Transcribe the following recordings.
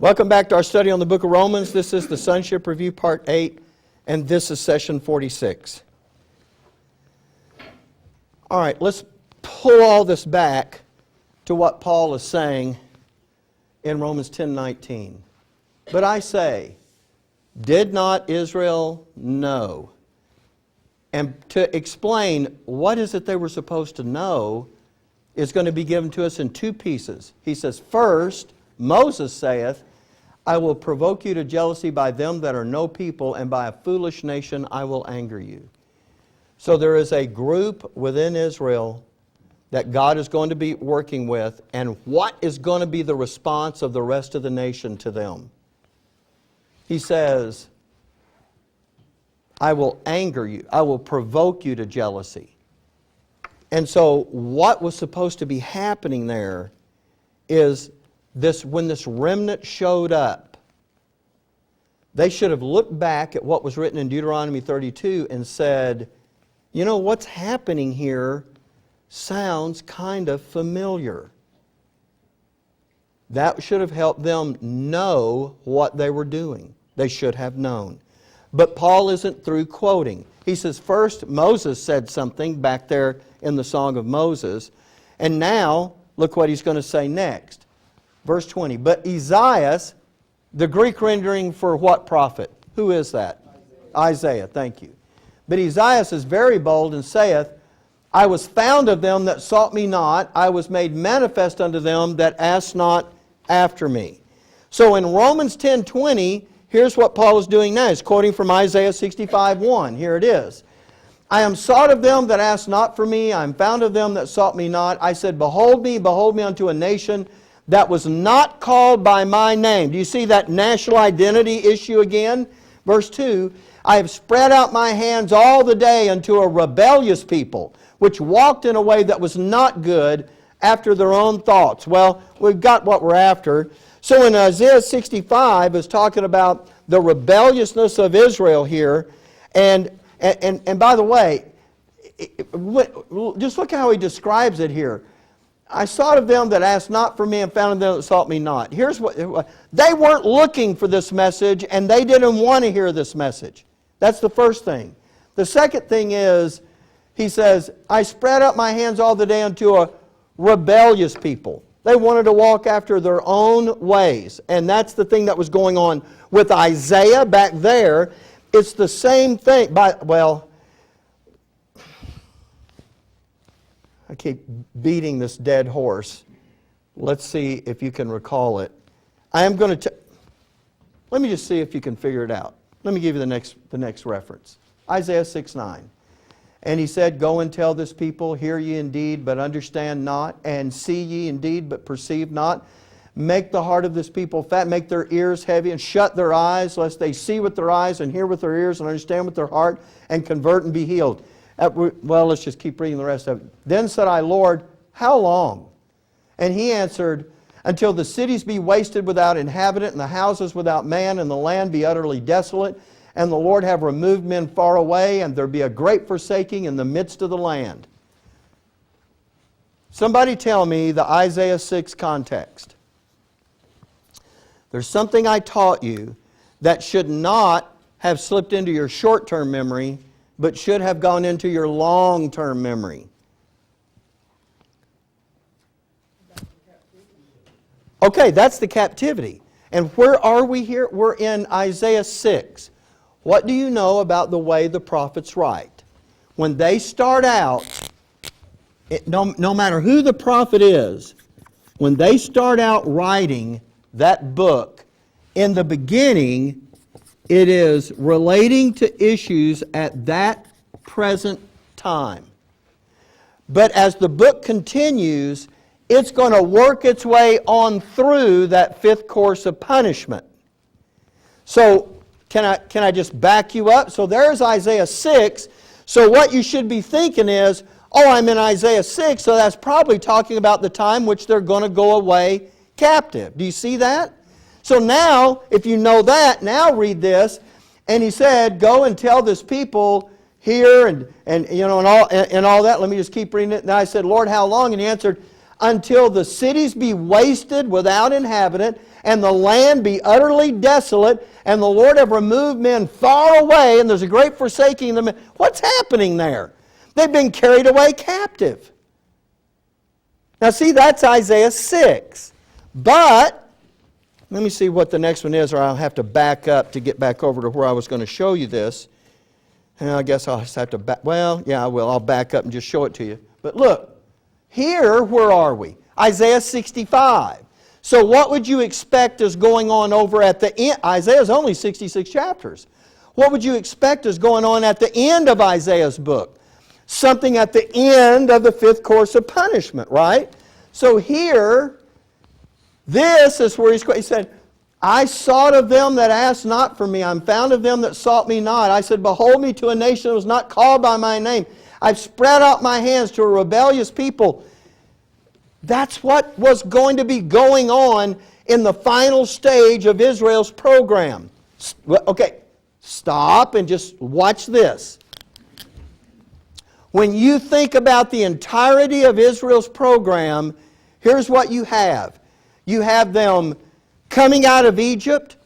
Welcome back to our study on the book of Romans. This is the Sonship Review Part 8, and this is session 46. All right, let's pull all this back to what Paul is saying in Romans 10:19. But I say, did not Israel know? And to explain what is it they were supposed to know is going to be given to us in two pieces. He says, first, Moses saith, I will provoke you to jealousy by them that are no people, and by a foolish nation I will anger you. So there is a group within Israel that God is going to be working with, and what is going to be the response of the rest of the nation to them? He says, I will anger you, I will provoke you to jealousy. And so what was supposed to be happening there is when this remnant showed up, they should have looked back at what was written in Deuteronomy 32 and said, you know, what's happening here sounds kind of familiar. That should have helped them know what they were doing. They should have known. But Paul isn't through quoting. He says, first, Moses said something back there in the Song of Moses. And now, look what he's going to say next. Verse 20, but Esaias, the Greek rendering for what prophet? Who is that? Isaiah, thank you. But Esaias is very bold and saith, I was found of them that sought me not, I was made manifest unto them that asked not after me. So in Romans 10:20, here's what Paul is doing now. He's quoting from Isaiah 65:1. Here it is. I am sought of them that asked not for me, I am found of them that sought me not. I said, behold me unto a nation that was not called by my name. Do you see that national identity issue again? Verse 2, I have spread out my hands all the day unto a rebellious people, which walked in a way that was not good after their own thoughts. Well, we've got what we're after. So in Isaiah 65 is talking about the rebelliousness of Israel here. And by the way, just look how he describes it here. I sought of them that asked not for me, and found of them that sought me not. Here's what they weren't looking for this message, and they didn't want to hear this message. That's the first thing. The second thing is, he says, I spread out my hands all the day unto a rebellious people. They wanted to walk after their own ways. And that's the thing that was going on with Isaiah back there. It's the same thing. I keep beating this dead horse. Let's see if you can recall it. Let me just see if you can figure it out. Let me give you the next reference. Isaiah 6:9. And he said, go and tell this people, hear ye indeed, but understand not, and see ye indeed, but perceive not. Make the heart of this people fat, make their ears heavy, and shut their eyes, lest they see with their eyes, and hear with their ears, and understand with their heart, and convert and be healed. Well, let's just keep reading the rest of it. Then said I, Lord, how long? And he answered, until the cities be wasted without inhabitant, and the houses without man, and the land be utterly desolate, and the Lord have removed men far away, and there be a great forsaking in the midst of the land. Somebody tell me the Isaiah 6 context. There's something I taught you that should not have slipped into your short-term memory, but should have gone into your long-term memory. Okay, that's the captivity. And where are we here? We're in Isaiah 6. What do you know about the way the prophets write? When they start out, no matter who the prophet is, when they start out writing that book, in the beginning, it is relating to issues at that present time. But as the book continues, it's going to work its way on through that fifth course of punishment. So, can I just back you up? So there's Isaiah 6. So what you should be thinking is, oh, I'm in Isaiah 6, so that's probably talking about the time which they're going to go away captive. Do you see that? So now, if you know that, now read this. And he said, go and tell this people here and all that. Let me just keep reading it. And I said, Lord, how long? And he answered, until the cities be wasted without inhabitant, and the land be utterly desolate, and the Lord have removed men far away, and there's a great forsaking of them. What's happening there? They've been carried away captive. Now see, that's Isaiah 6. But, let me see what the next one is, or I'll have to back up to get back over to where I was going to show you this. And I guess I'll just have to back, well, yeah, I will. I'll back up and just show it to you. But look, here, where are we? Isaiah 65. So what would you expect is going on over at the end? Isaiah's only 66 chapters. What would you expect is going on at the end of Isaiah's book? Something at the end of the fifth course of punishment, right? So here, this is where he said, I sought of them that asked not for me. I'm found of them that sought me not. I said, behold me to a nation that was not called by my name. I've spread out my hands to a rebellious people. That's what was going to be going on in the final stage of Israel's program. Okay, stop and just watch this. When you think about the entirety of Israel's program, here's what you have. You have them coming out of Egypt.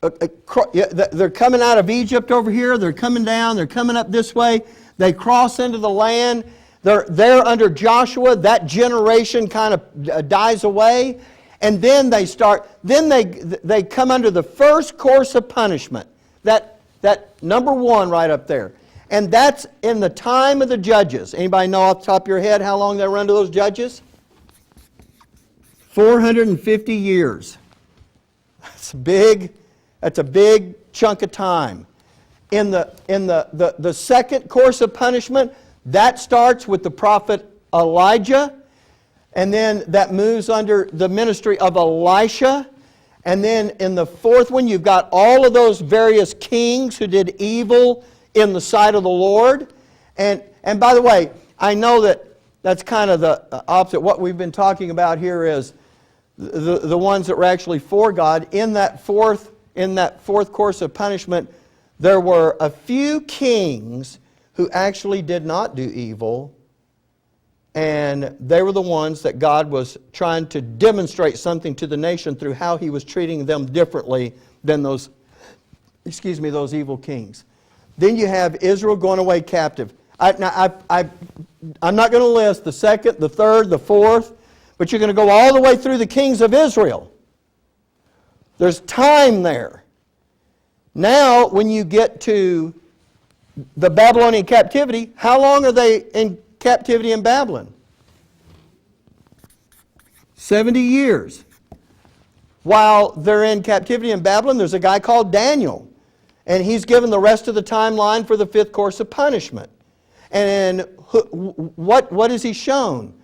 They're coming out of Egypt over here. They're coming down. They're coming up this way. They cross into the land. They're under Joshua. That generation kind of dies away. And then they start, then they come under the first course of punishment. That number 1 right up there. And that's in the time of the judges. Anybody know off the top of your head how long they were under those judges? 450 years. That's a big chunk of time. In the second course of punishment, that starts with the prophet Elijah, and then that moves under the ministry of Elisha. And then in the fourth one, you've got all of those various kings who did evil in the sight of the Lord. And by the way, I know that's kind of the opposite. What we've been talking about here is the ones that were actually for God. In that fourth course of punishment, there were a few kings who actually did not do evil, and they were the ones that God was trying to demonstrate something to the nation through how He was treating them differently than those evil kings. Then you have Israel going away captive. I'm not going to list the second, the third, the fourth, but you're going to go all the way through the kings of Israel. There's time there. Now, when you get to the Babylonian captivity, how long are they in captivity in Babylon? 70 years. While they're in captivity in Babylon, there's a guy called Daniel. And he's given the rest of the timeline for the fifth course of punishment. And what is he shown?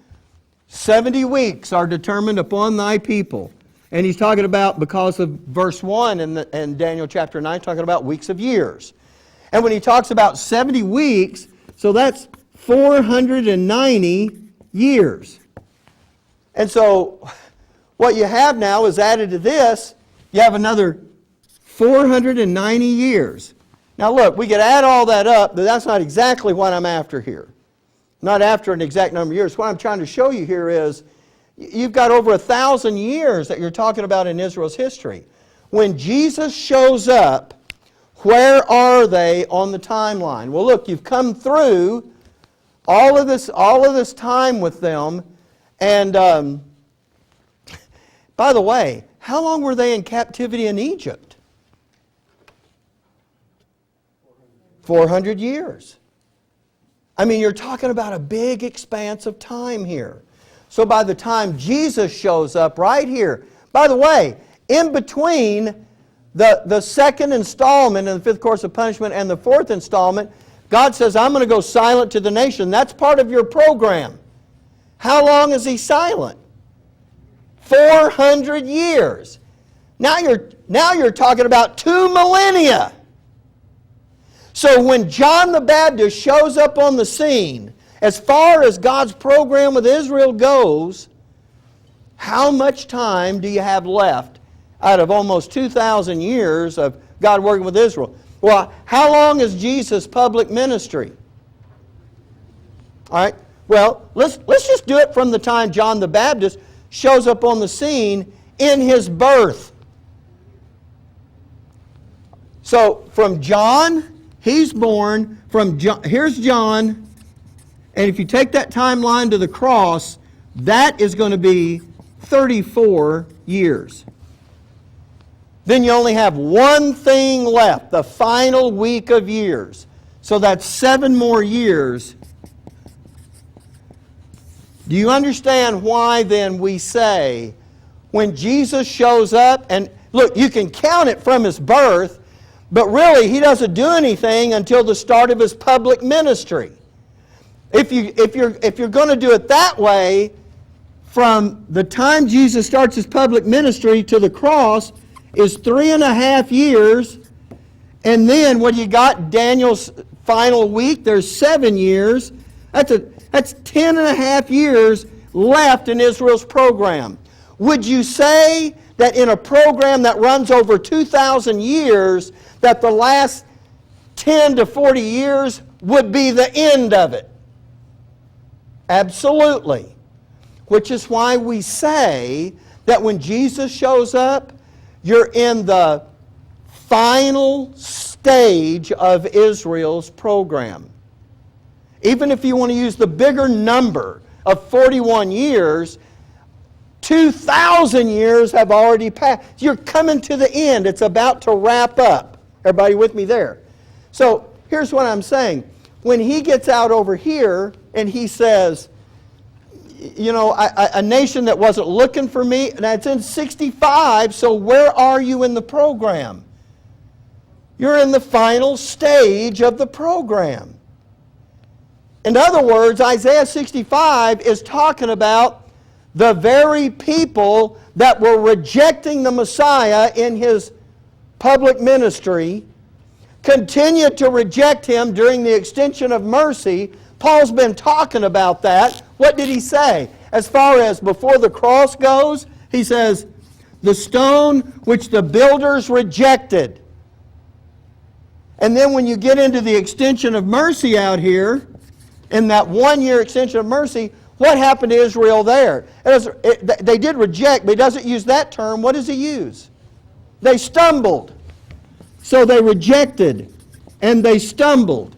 70 weeks are determined upon thy people. And he's talking about, because of verse 1 in Daniel chapter 9, talking about weeks of years. And when he talks about 70 weeks, so that's 490 years. And so what you have now is added to this, you have another 490 years. Now look, we could add all that up, but that's not exactly what I'm after here. Not after an exact number of years. What I'm trying to show you here is you've got over 1,000 years that you're talking about in Israel's history. When Jesus shows up, where are they on the timeline? Well, look, you've come through all of this time with them, and by the way, how long were they in captivity in Egypt? 400 years. I mean, you're talking about a big expanse of time here. So by the time Jesus shows up right here, by the way, in between the second installment in the fifth course of punishment and the fourth installment, God says, I'm going to go silent to the nation. That's part of your program. How long is He silent? 400 years. Now you're talking about 2 millennia. So when John the Baptist shows up on the scene, as far as God's program with Israel goes, how much time do you have left out of almost 2,000 years of God working with Israel? Well, how long is Jesus' public ministry? All right, Well, let's just do it from the time John the Baptist shows up on the scene in his birth. So from John, he's born, from John, here's John, and if you take that timeline to the cross, that is going to be 34 years. Then you only have one thing left, the final week of years. So that's 7 more years. Do you understand why then we say, when Jesus shows up, and look, you can count it from his birth, but really he doesn't do anything until the start of his public ministry. If you're going to do it that way, from the time Jesus starts his public ministry to the cross is 3.5 years, and then what you got, Daniel's final week, there's 7 years. That's 10.5 years left in Israel's program. Would you say that in a program that runs over 2,000 years, that the last 10 to 40 years would be the end of it? Absolutely. Which is why we say that when Jesus shows up, you're in the final stage of Israel's program. Even if you want to use the bigger number of 41 years, 2,000 years have already passed. You're coming to the end. It's about to wrap up. Everybody with me there? So here's what I'm saying. When he gets out over here and he says, you know, a nation that wasn't looking for me, and it's in 65, so where are you in the program? You're in the final stage of the program. In other words, Isaiah 65 is talking about the very people that were rejecting the Messiah in his public ministry, continued to reject him during the extension of mercy. Paul's been talking about that. What did he say? As far as before the cross goes, he says, the stone which the builders rejected. And then when you get into the extension of mercy out here, in that 1-year extension of mercy, what happened to Israel there? They did reject, but he doesn't use that term. What does he use? They stumbled. So they rejected, and they stumbled.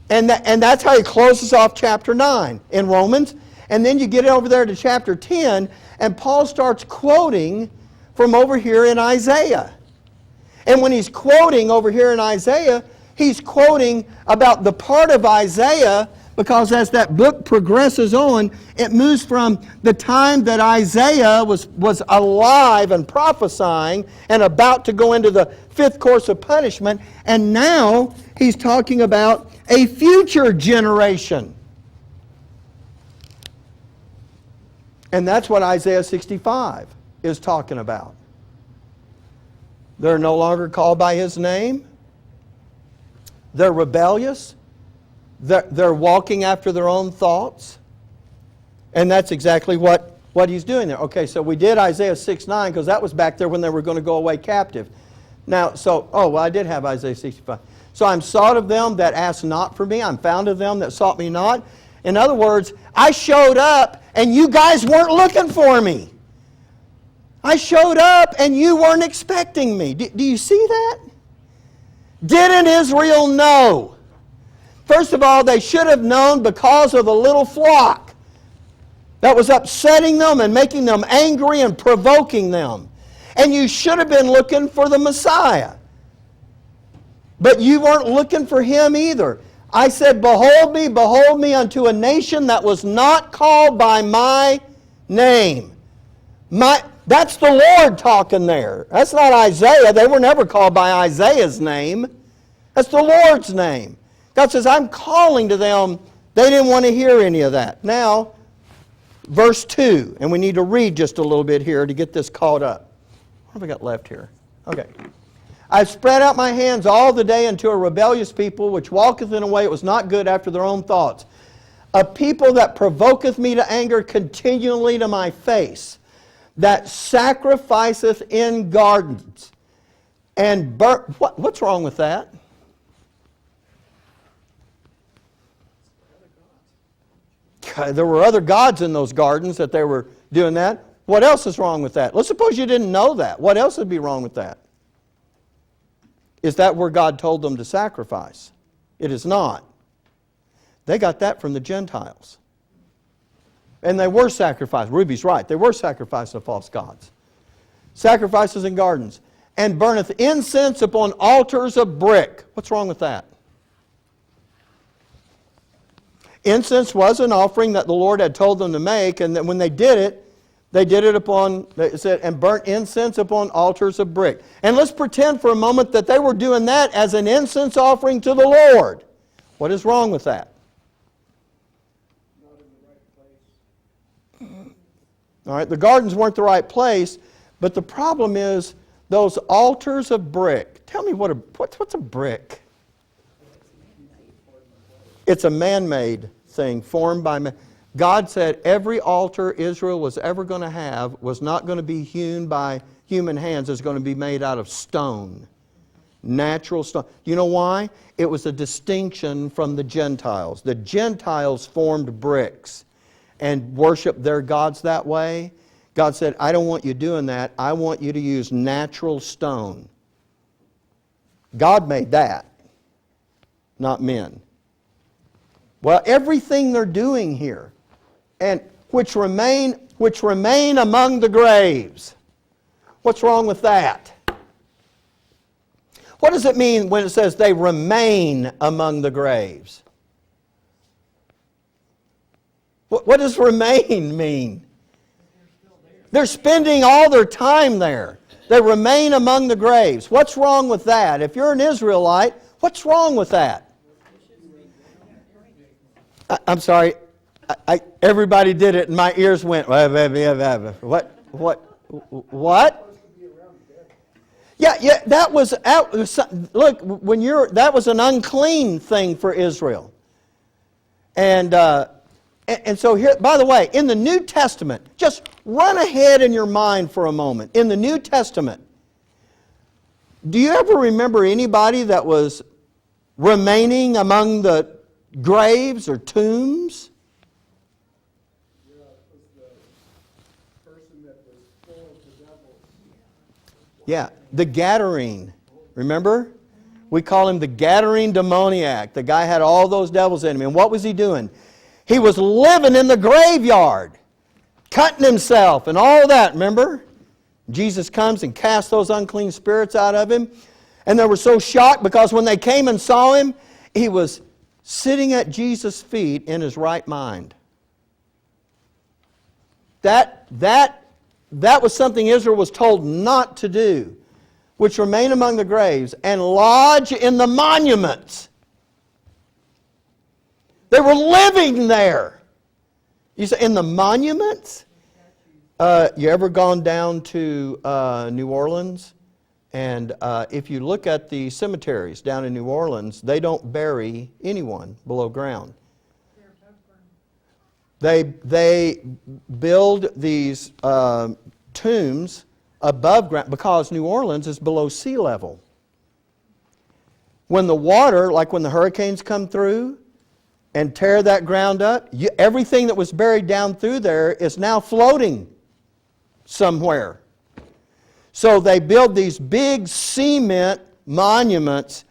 And that's how he closes off chapter 9 in Romans. And then you get over there to chapter 10, and Paul starts quoting from over here in Isaiah. And when he's quoting over here in Isaiah, he's quoting about the part of Isaiah, because as that book progresses on, it moves from the time that Isaiah was alive and prophesying and about to go into the 5th course of punishment, and now he's talking about a future generation. And that's what Isaiah 65 is talking about. They're no longer called by his name. They're rebellious. They're walking after their own thoughts. And that's exactly what he's doing there. Okay, so we did Isaiah 6:9 because that was back there when they were going to go away captive. Now, I did have Isaiah 65. So I'm sought of them that asked not for me. I'm found of them that sought me not. In other words, I showed up and you guys weren't looking for me. I showed up and you weren't expecting me. Do you see that? Didn't Israel know? First of all, they should have known because of the little flock that was upsetting them and making them angry and provoking them. And you should have been looking for the Messiah. But you weren't looking for him either. I said, behold me unto a nation that was not called by my name. That's the Lord talking there. That's not Isaiah. They were never called by Isaiah's name. That's the Lord's name. God says, I'm calling to them. They didn't want to hear any of that. Now, verse 2, and we need to read just a little bit here to get this caught up. What have I got left here? Okay. I spread out my hands all the day unto a rebellious people, which walketh in a way it was not good after their own thoughts. A people that provoketh me to anger continually to my face, that sacrificeth in gardens. And what's wrong with that? there were other gods in those gardens that they were doing that. What else is wrong with that? Let's suppose you didn't know that. What else would be wrong with that? Is that where God told them to sacrifice? It is not. They got that from the Gentiles. And they were sacrificed. Ruby's right. They were sacrificed to false gods. Sacrifices in gardens. And burneth incense upon altars of brick. What's wrong with that? Incense was an offering that the Lord had told them to make, and then when they did it upon, it said, and burnt incense upon altars of brick. And let's pretend for a moment that they were doing that as an incense offering to the Lord. What is wrong with that? Not in the right place. All right, the gardens weren't the right place, but the problem is those altars of brick. Tell me what's a brick? It's a man-made thing formed by man. God said every altar Israel was ever going to have was not going to be hewn by human hands. It's going to be made out of stone. Natural stone. You know why? It was a distinction from the Gentiles. The Gentiles formed bricks and worshiped their gods that way. God said, I don't want you doing that. I want you to use natural stone. God made that, not men. Well, everything they're doing here, and which remain among the graves. What's wrong with that? What does it mean when it says they remain among the graves? What does remain mean? They're spending all their time there. They remain among the graves. What's wrong with that? If you're an Israelite, what's wrong with that? I'm sorry. Everybody did it, and my ears went. What? Yeah. That was look. That was an unclean thing for Israel. And so here, by the way, in the New Testament, just run ahead in your mind for a moment. In the New Testament, do you ever remember anybody that was remaining among the graves or tombs? Yeah, it was the person that was full of the devil. Yeah, the Gadarene. Remember? We call him the Gadarene demoniac. The guy had all those devils in him. And what was he doing? He was living in the graveyard, cutting himself and all that, remember? Jesus comes and casts those unclean spirits out of him. And they were so shocked because when they came and saw him, he was sitting at Jesus' feet in his right mind. That was something Israel was told not to do, which remain among the graves and lodge in the monuments. They were living there. You say, in the monuments? You ever gone down to New Orleans? And if you look at the cemeteries down in New Orleans, they don't bury anyone below ground. They build these tombs above ground because New Orleans is below sea level. When the water, like when the hurricanes come through and tear that ground up, everything that was buried down through there is now floating somewhere. So they build these big cement monuments,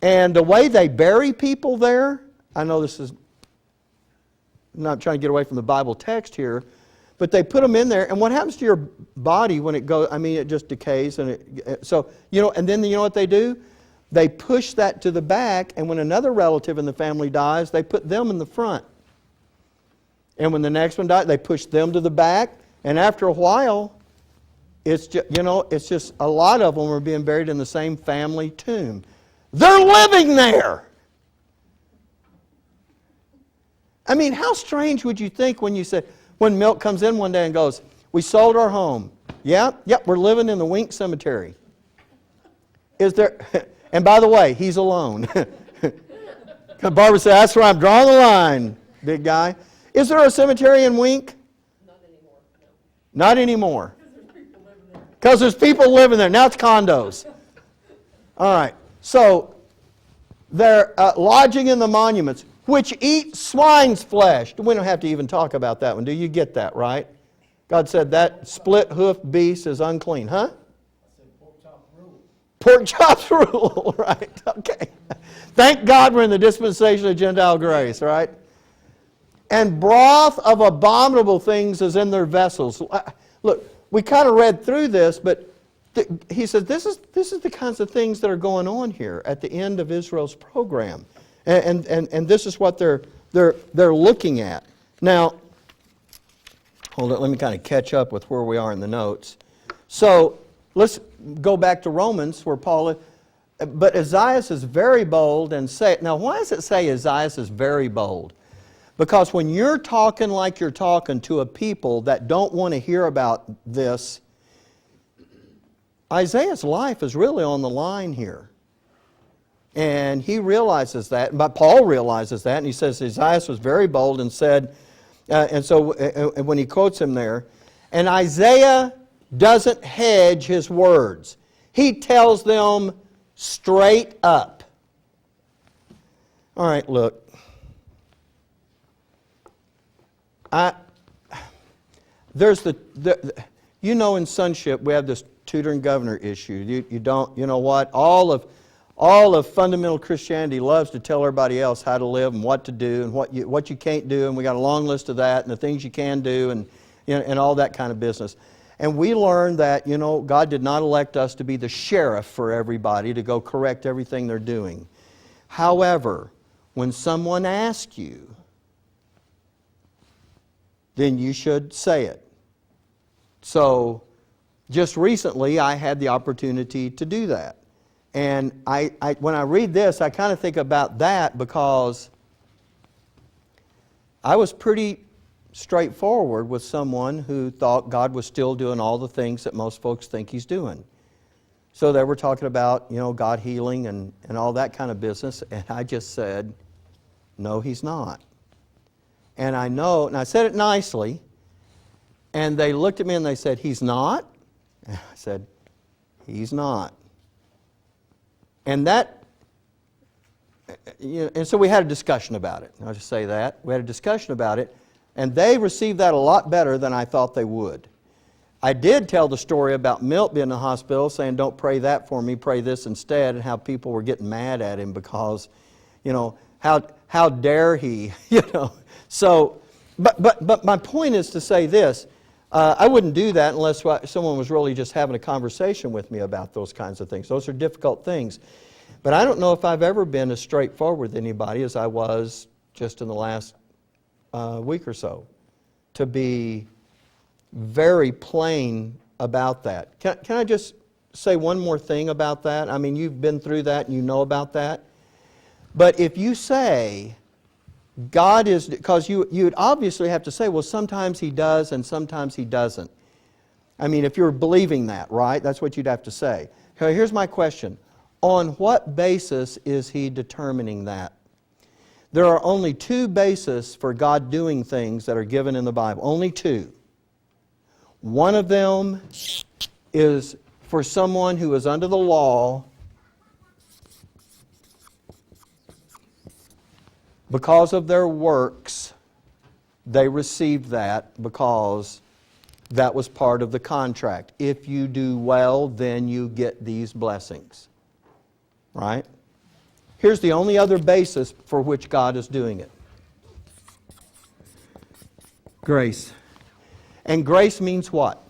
and the way they bury people there, I know this is, I'm not trying to get away from the Bible text here, but they put them in there, and what happens to your body when it goes, I mean, it just decays, and and then you know what they do? They push that to the back, and when another relative in the family dies, they put them in the front. And when the next one dies, they push them to the back, and after a while, it's just a lot of them are being buried in the same family tomb. They're living there. I mean, how strange would you think when Milt comes in one day and goes, we sold our home. Yep, we're living in the Wink Cemetery. Is there, and by the way, he's alone. Barbara said, that's where I'm drawing the line, big guy. Is there a cemetery in Wink? Not anymore, no. Not anymore. Because there's people living there. Now it's condos. All right. So they're lodging in the monuments, which eat swine's flesh. We don't have to even talk about that one. Do you get that, right? God said that split-hoofed beast is unclean. Huh? Pork chops rule, right? Okay. Thank God we're in the dispensation of Gentile grace, right? And broth of abominable things is in their vessels. Look, we kind of read through this, but he says this is the kinds of things that are going on here at the end of Israel's program, and this is what they're looking at. Now, hold on, let me kind of catch up with where we are in the notes. So let's go back to Romans where Paul. But Isaiah is very bold and say. Now, why does it say Isaiah is very bold? Because when you're talking like you're talking to a people that don't want to hear about this, Isaiah's life is really on the line here. And he realizes that, but Paul realizes that, and he says Isaiah was very bold and said, and when he quotes him there, and Isaiah doesn't hedge his words. He tells them straight up. All right, look. There's you know, in Sonship we have this tutor and governor issue. You don't, you know what? All of fundamental Christianity loves to tell everybody else how to live and what to do and what you can't do, and we got a long list of that and the things you can do and and all that kind of business. And we learned that, you know, God did not elect us to be the sheriff for everybody to go correct everything they're doing. However, when someone asks you, then you should say it. So, just recently I had the opportunity to do that. And when I read this, I kind of think about that because I was pretty straightforward with someone who thought God was still doing all the things that most folks think He's doing. So they were talking about, you know, God healing and all that kind of business, and I just said, no, He's not. And I know, and I said it nicely, and they looked at me and they said, He's not? And I said, He's not. And that, you know, and so we had a discussion about it. I'll just say that. We had a discussion about it, and they received that a lot better than I thought they would. I did tell the story about Milt being in the hospital, saying, don't pray that for me, pray this instead, and how people were getting mad at him because, you know, how dare he, you know. So, but my point is to say this. I wouldn't do that unless someone was really just having a conversation with me about those kinds of things. Those are difficult things. But I don't know if I've ever been as straightforward with anybody as I was just in the last week or so. To be very plain about that. Can I just say one more thing about that? I mean, you've been through that and you know about that. But if you say God is, because you'd obviously have to say, well, sometimes He does and sometimes He doesn't. I mean, if you're believing that, right? That's what you'd have to say. Okay, here's my question. On what basis is He determining that? There are only two bases for God doing things that are given in the Bible. Only two. One of them is for someone who is under the law. Because of their works, they received that because that was part of the contract. If you do well, then you get these blessings. Right? Here's the only other basis for which God is doing it. Grace. And grace means what?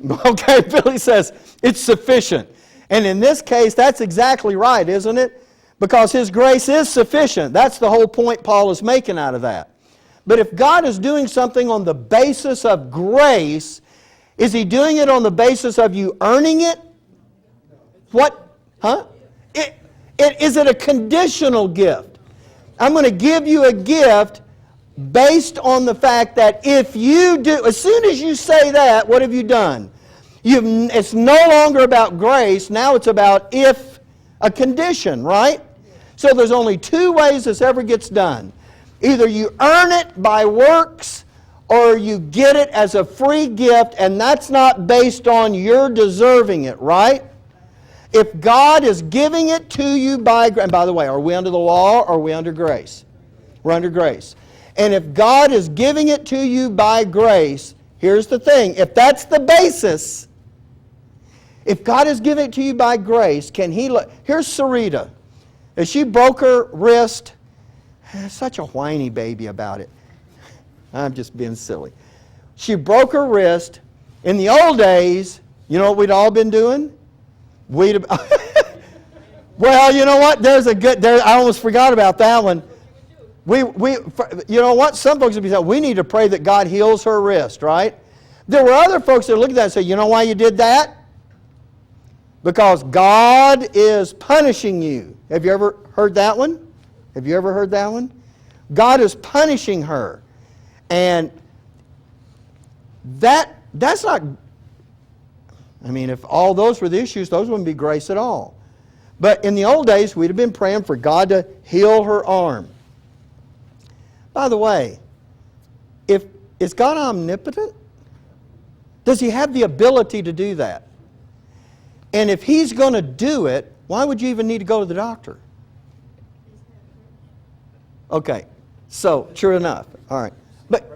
Okay, Billy says it's sufficient. And in this case, that's exactly right, isn't it? Because His grace is sufficient. That's the whole point Paul is making out of that. But if God is doing something on the basis of grace, is He doing it on the basis of you earning it? What? Huh? Is it a conditional gift? I'm going to give you a gift based on the fact that if you do, as soon as you say that, what have you done? It's no longer about grace, now it's about if a condition, right? So there's only two ways this ever gets done. Either you earn it by works or you get it as a free gift, and that's not based on your deserving it, right? If God is giving it to you by grace, and by the way, are we under the law or are we under grace? We're under grace. And if God is giving it to you by grace, here's the thing. If that's the basis, if God is giving it to you by grace, can He... Here's Sarita. If she broke her wrist, such a whiny baby about it. I'm just being silly. She broke her wrist. In the old days, you know what we'd all been doing? We'd well, you know what? There's a good... I almost forgot about that one. You know what? Some folks would be saying, we need to pray that God heals her wrist, right? There were other folks that look at that and say, you know why you did that? Because God is punishing you. Have you ever heard that one? Have you ever heard that one? God is punishing her. And that's not... I mean, if all those were the issues, those wouldn't be grace at all. But in the old days, we'd have been praying for God to heal her arm. By the way, is God omnipotent? Does He have the ability to do that? And if He's going to do it, why would you even need to go to the doctor? Okay, so true enough. All right. But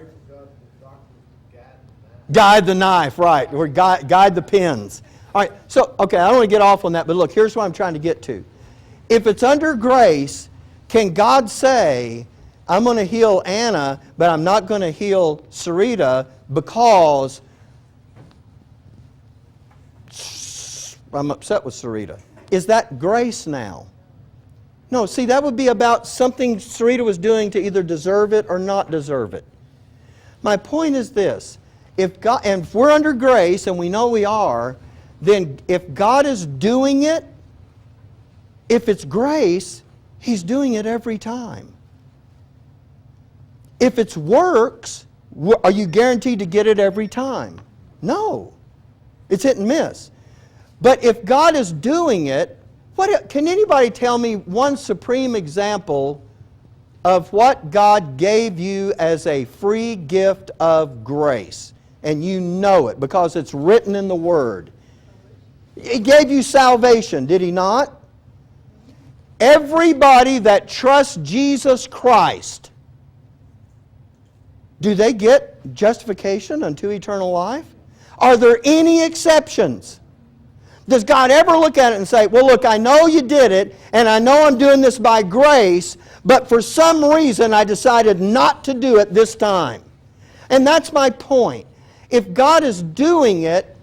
guide the knife, right. Or guide the pins. All right, so, okay, I don't want to get off on that, but look, here's what I'm trying to get to. If it's under grace, can God say, I'm going to heal Anna, but I'm not going to heal Sarita because I'm upset with Sarita? Is that grace now? No, see, that would be about something Sarita was doing to either deserve it or not deserve it. My point is this. And if we're under grace, and we know we are, then if God is doing it, if it's grace, He's doing it every time. If it's works, are you guaranteed to get it every time? No. It's hit and miss. But if God is doing it, can anybody tell me one supreme example of what God gave you as a free gift of grace? And you know it because it's written in the Word. He gave you salvation, did He not? Everybody that trusts Jesus Christ, do they get justification unto eternal life? Are there any exceptions? Does God ever look at it and say, well, look, I know you did it, and I know I'm doing this by grace, but for some reason I decided not to do it this time? And that's my point. If God is doing it,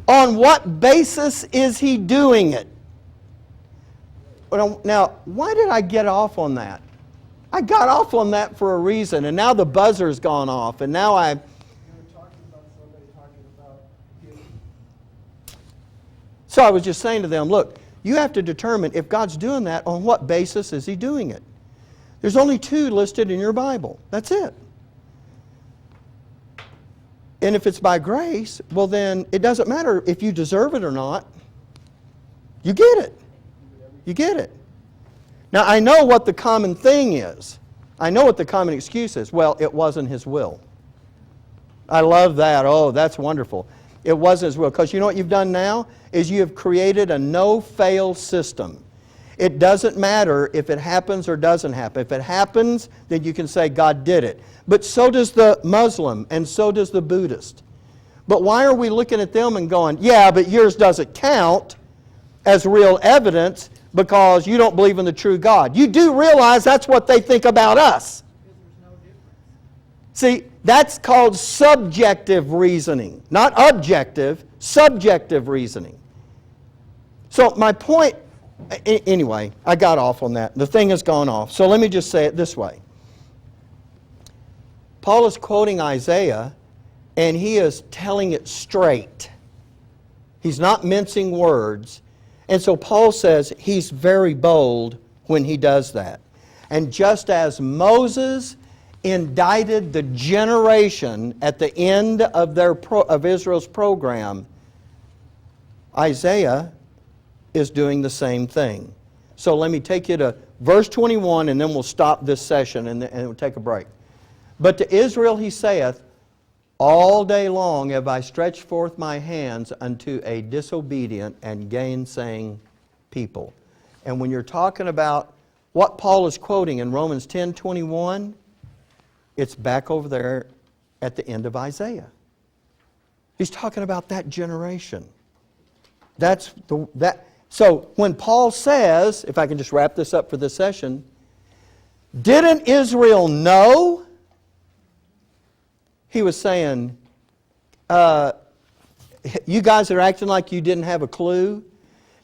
on what basis is He doing it? Now, why did I get off on that? I got off on that for a reason, and now the buzzer's gone off, and now You were talking about somebody talking about healing. So I was just saying to them, look, you have to determine if God's doing that, on what basis is He doing it? There's only two listed in your Bible. That's it. And if it's by grace, well then, it doesn't matter if you deserve it or not. You get it. You get it. Now, I know what the common thing is. I know what the common excuse is. Well, it wasn't His will. I love that. Oh, that's wonderful. It wasn't His will. Because you know what you've done now? Is you have created a no-fail system. It doesn't matter if it happens or doesn't happen. If it happens, then you can say God did it. But so does the Muslim, and so does the Buddhist. But why are we looking at them and going, yeah, but yours doesn't count as real evidence because you don't believe in the true God? You do realize that's what they think about us. See, that's called subjective reasoning. Not objective, subjective reasoning. So my point, anyway, I got off on that. The thing has gone off. So let me just say it this way. Paul is quoting Isaiah, and he is telling it straight. He's not mincing words. And so Paul says he's very bold when he does that. And just as Moses indicted the generation at the end of Israel's program, Isaiah is doing the same thing. So let me take you to verse 21, and then we'll stop this session and we'll take a break. But to Israel he saith, All day long have I stretched forth my hands unto a disobedient and gainsaying people. And when you're talking about what Paul is quoting in Romans 10:21, it's back over there at the end of Isaiah. He's talking about that generation. So when Paul says, if I can just wrap this up for this session, didn't Israel know? He was saying, you guys are acting like you didn't have a clue.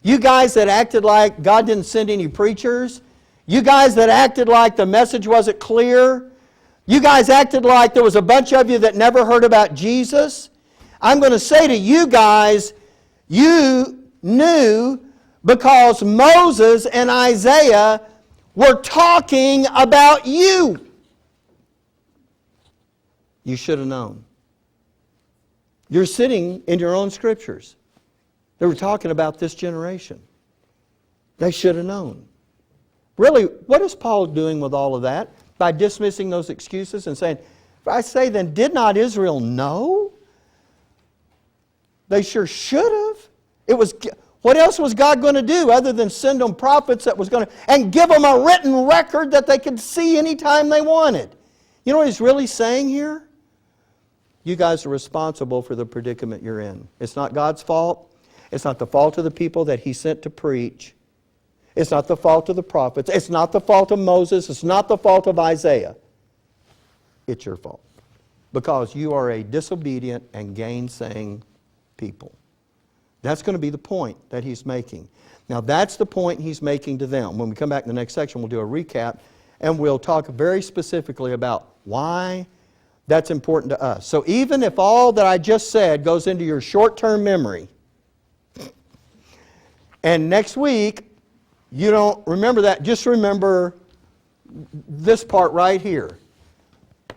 You guys that acted like God didn't send any preachers. You guys that acted like the message wasn't clear. You guys acted like there was a bunch of you that never heard about Jesus. I'm going to say to you guys, you knew because Moses and Isaiah were talking about you. You should have known. You're sitting in your own scriptures. They were talking about this generation. They should have known. Really, what is Paul doing with all of that? By dismissing those excuses and saying, if I say then, did not Israel know? They sure should have. What else was God going to do other than send them prophets that was going to, and give them a written record that they could see anytime they wanted? You know what he's really saying here? You guys are responsible for the predicament you're in. It's not God's fault. It's not the fault of the people that He sent to preach. It's not the fault of the prophets. It's not the fault of Moses. It's not the fault of Isaiah. It's your fault. Because you are a disobedient and gainsaying people. That's going to be the point that he's making. Now that's the point he's making to them. When we come back in the next section, we'll do a recap and we'll talk very specifically about why that's important to us. So even if all that I just said goes into your short-term memory, and next week you don't remember that, just remember this part right here.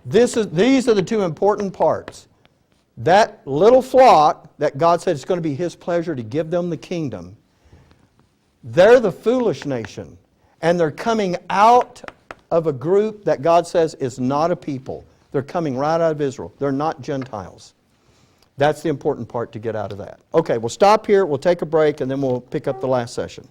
These are the two important parts. That little flock that God said it's going to be His pleasure to give them the kingdom, they're the foolish nation. And they're coming out of a group that God says is not a people. They're coming right out of Israel. They're not Gentiles. That's the important part to get out of that. Okay, we'll stop here, we'll take a break, and then we'll pick up the last session.